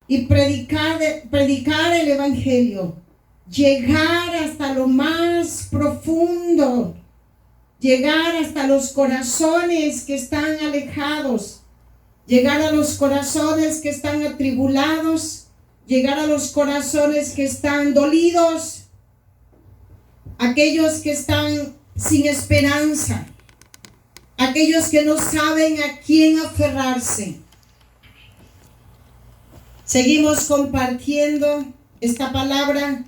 y predicar el Evangelio, llegar hasta lo más profundo, llegar hasta los corazones que están alejados, llegar a los corazones que están atribulados, llegar a los corazones que están dolidos, aquellos que están sin esperanza, aquellos que no saben a quién aferrarse. Seguimos compartiendo esta palabra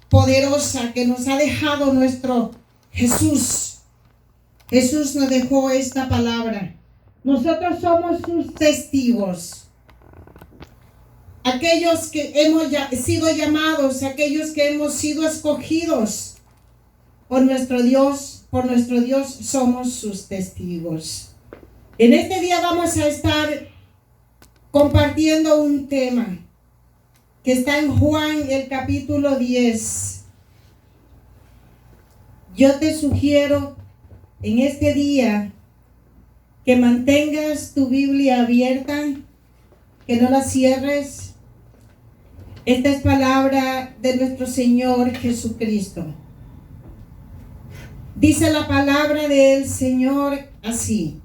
poderosa que nos ha dejado nuestro Jesús. Jesús nos dejó esta palabra. Nosotros somos sus testigos. Aquellos que hemos sido llamados, aquellos que hemos sido escogidos por nuestro Dios, somos sus testigos. En este día vamos a estar compartiendo un tema que está en Juan, el capítulo 10. Yo te sugiero en este día que mantengas tu Biblia abierta, que no la cierres. Esta es palabra de nuestro Señor Jesucristo. Dice la palabra del Señor así: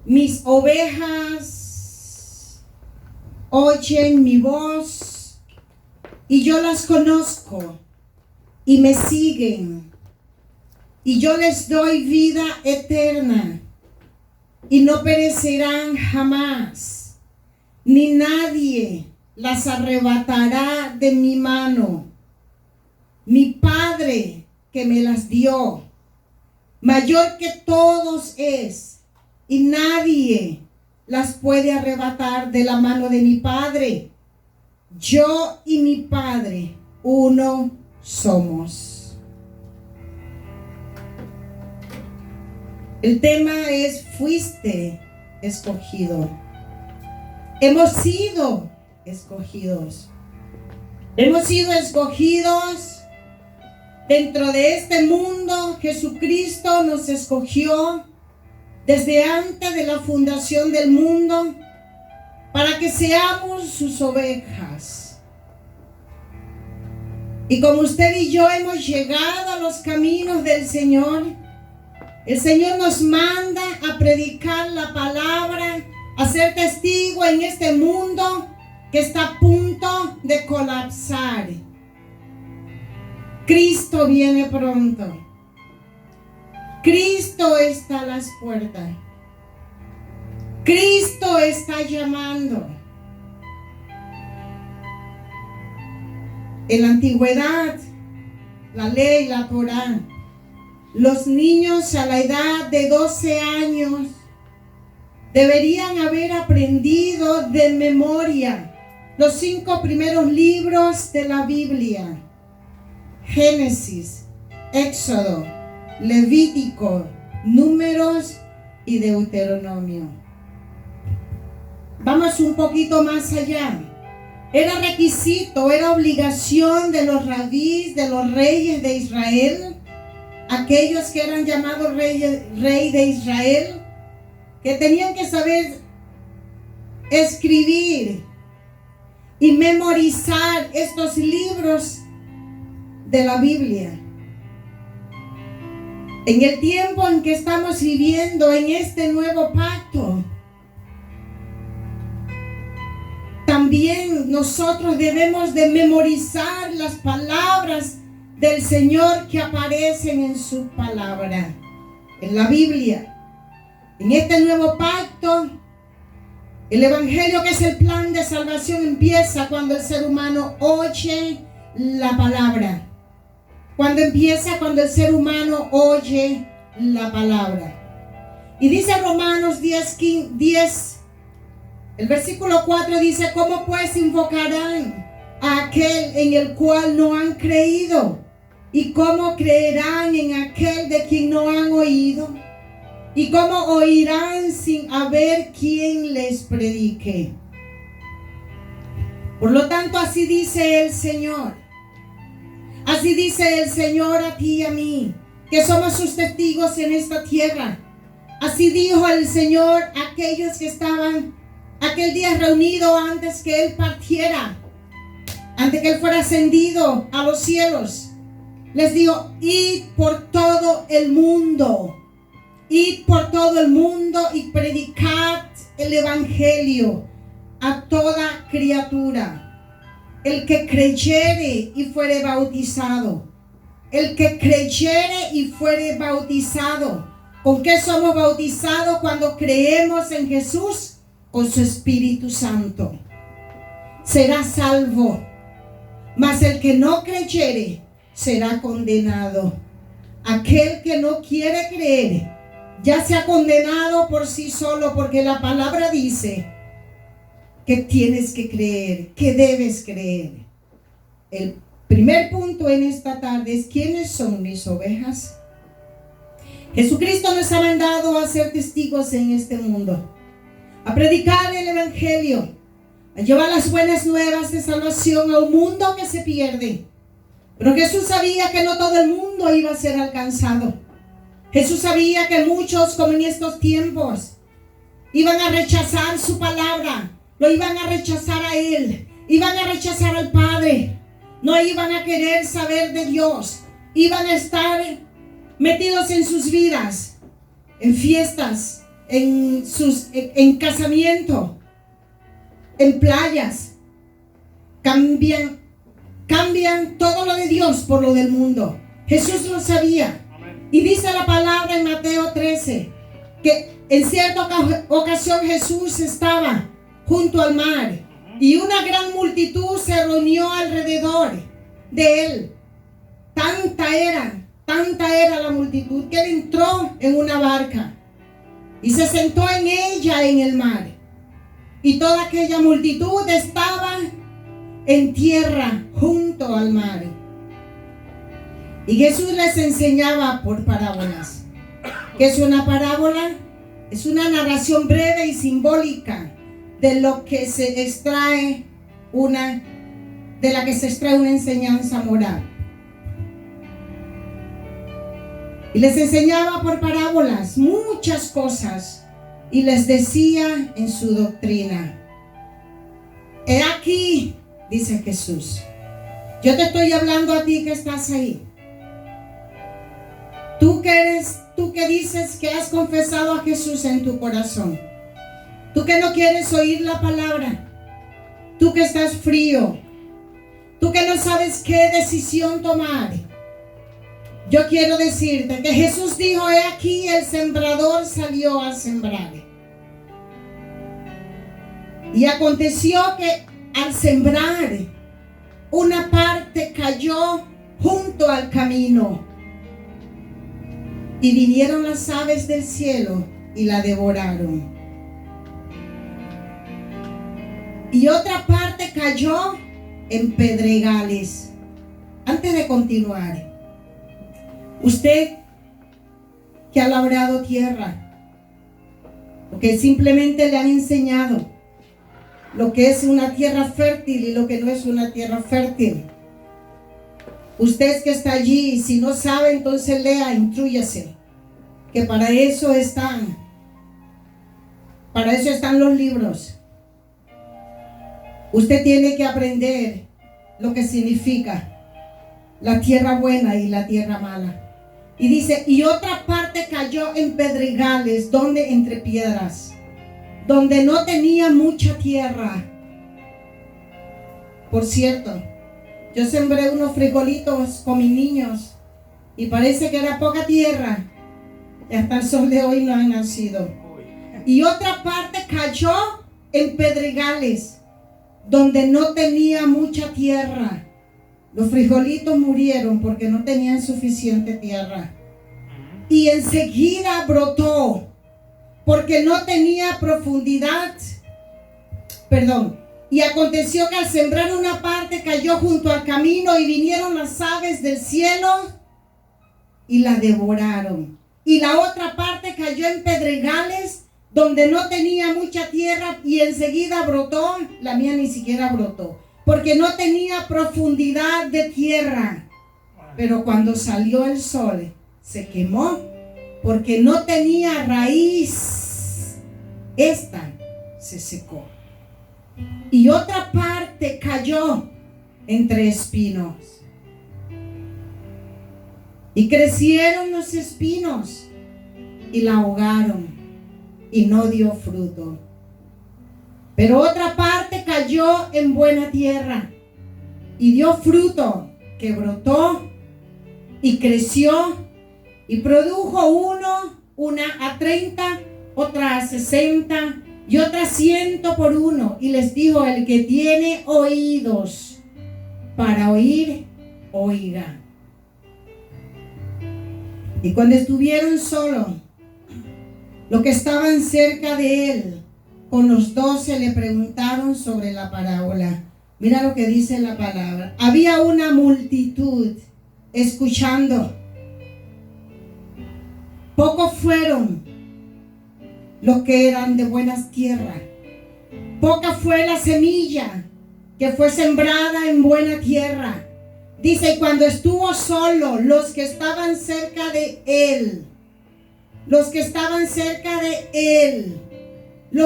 mis ovejas oyen mi voz y yo las conozco y me siguen, y yo les doy vida eterna y no perecerán jamás, ni nadie las arrebatará de mi mano. Mi Padre que me las dio, mayor que todos es, y nadie las puede arrebatar de la mano de mi Padre. Yo y mi Padre uno somos. El tema es: fuiste escogido. Hemos sido escogidos. Hemos sido escogidos dentro de este mundo. Jesucristo nos escogió desde antes de la fundación del mundo para que seamos sus ovejas. Y como usted y yo hemos llegado a los caminos del Señor, el Señor nos manda a predicar la palabra, a ser testigo en este mundo que está a punto de colapsar. Cristo viene pronto. Cristo está a las puertas. Cristo está llamando. En la antigüedad, la ley, la Torá, los niños a la edad de 12 años deberían haber aprendido de memoria los 5 primeros libros de la Biblia: Génesis, Éxodo, Levítico, Números y Deuteronomio. Vamos un poquito más allá. Era requisito, era obligación de los rabís, de los reyes de Israel, aquellos que eran llamados rey de Israel, que tenían que saber escribir y memorizar estos libros de la Biblia. En el tiempo en que estamos viviendo, en este nuevo pacto, también nosotros debemos de memorizar las palabras del Señor que aparecen en su palabra, en la Biblia. En este nuevo pacto, el Evangelio, que es el plan de salvación, empieza cuando el ser humano oye la palabra. Cuando el ser humano oye la palabra. Y dice Romanos 10, el versículo 4 dice: ¿cómo pues invocarán a aquel en el cual no han creído? ¿Y cómo creerán en aquel de quien no han oído? ¿Y cómo oirán sin haber quien les predique? Por lo tanto, así dice el Señor. Así dice el Señor a ti y a mí, que somos sus testigos en esta tierra. Así dijo el Señor a aquellos que estaban aquel día reunido antes que Él partiera, antes que Él fuera ascendido a los cielos, les dijo: id por todo el mundo. Id por todo el mundo y predicad el evangelio a toda criatura. El que creyere y fuere bautizado. El que creyere y fuere bautizado. ¿Con qué somos bautizados cuando creemos en Jesús? Con su Espíritu Santo. Será salvo. Mas el que no creyere será condenado. Aquel que no quiere creer ya se ha condenado por sí solo, porque la palabra dice que tienes que creer, que debes creer. El primer punto en esta tarde es: ¿quiénes son mis ovejas? Jesucristo nos ha mandado a ser testigos en este mundo, a predicar el evangelio, a llevar las buenas nuevas de salvación a un mundo que se pierde. Pero Jesús sabía que no todo el mundo iba a ser alcanzado. Jesús sabía que muchos, como en estos tiempos, iban a rechazar su palabra, lo iban a rechazar a Él, iban a rechazar al Padre, no iban a querer saber de Dios, iban a estar metidos en sus vidas, en fiestas, en casamiento, en playas. Cambian todo lo de Dios por lo del mundo. Jesús lo sabía. Y dice la palabra en Mateo 13 que en cierta ocasión Jesús estaba junto al mar y una gran multitud se reunió alrededor de Él. Tanta era la multitud que Él entró en una barca y se sentó en ella en el mar. Y toda aquella multitud estaba en tierra junto al mar. Y Jesús les enseñaba por parábolas. ¿Qué es una parábola? Es una narración breve y simbólica de lo que se extrae una enseñanza moral. Y les enseñaba por parábolas muchas cosas y les decía en su doctrina: he aquí, dice Jesús, yo te estoy hablando a ti que estás ahí. Tú que dices que has confesado a Jesús en tu corazón. Tú que no quieres oír la palabra. Tú que estás frío. Tú que no sabes qué decisión tomar. Yo quiero decirte que Jesús dijo: he aquí el sembrador salió a sembrar. Y aconteció que al sembrar, una parte cayó junto al camino. Y vinieron las aves del cielo y la devoraron. Y otra parte cayó en pedregales. Antes de continuar, usted que ha labrado tierra, porque simplemente le han enseñado lo que es una tierra fértil y lo que no es una tierra fértil. Usted que está allí, si no sabe, entonces lea, instrúyase, que para eso están los libros. Usted tiene que aprender lo que significa la tierra buena y la tierra mala. Y dice: y otra parte cayó en pedregales, donde entre piedras, donde no tenía mucha tierra. Por cierto, yo sembré unos frijolitos con mis niños y parece que era poca tierra y hasta el sol de hoy no han nacido. Y otra parte cayó en pedregales, donde no tenía mucha tierra. Los frijolitos murieron porque no tenían suficiente tierra. Y enseguida brotó porque no tenía profundidad. Y aconteció que al sembrar una parte cayó junto al camino y vinieron las aves del cielo y la devoraron. Y la otra parte cayó en pedregales donde no tenía mucha tierra y enseguida brotó. La mía ni siquiera brotó porque no tenía profundidad de tierra. Pero cuando salió el sol se quemó porque no tenía raíz. Esta se secó. y otra parte cayó entre espinos. Y crecieron los espinos y la ahogaron y no dio fruto. Pero otra parte cayó en buena tierra y dio fruto, que brotó y creció y produjo una a 30, otra a 60 y otra 100 por uno. Y les dijo: el que tiene oídos para oír, oiga. Y cuando estuvieron solos, los que estaban cerca de él, con los 12, le preguntaron sobre la parábola. Mira lo que dice la palabra. Había una multitud escuchando. Pocos fueron los que eran de buenas tierras. Poca fue la semilla que fue sembrada en buena tierra. Dice, cuando estuvo solo, los que estaban cerca de él, los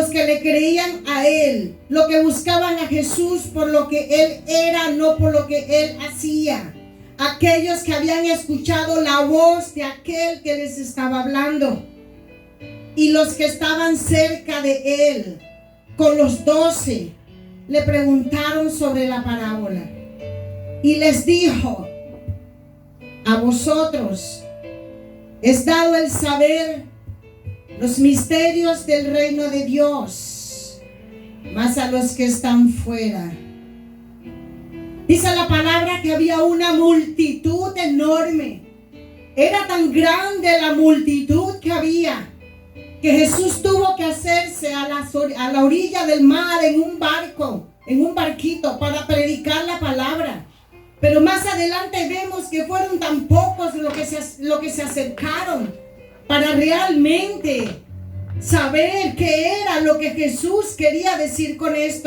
que le creían a él, los que buscaban a Jesús por lo que él era, no por lo que él hacía. Aquellos que habían escuchado la voz de aquel que les estaba hablando. Y los que estaban cerca de él, con los 12, le preguntaron sobre la parábola. Y les dijo: a vosotros es dado el saber los misterios del reino de Dios, mas a los que están fuera. Dice la palabra que había una multitud enorme. Era tan grande la multitud que había, que Jesús tuvo que hacerse a la orilla del mar en un barco, en un barquito, para predicar la palabra. Pero más adelante vemos que fueron tan pocos los que se acercaron para realmente saber qué era lo que Jesús quería decir con esto.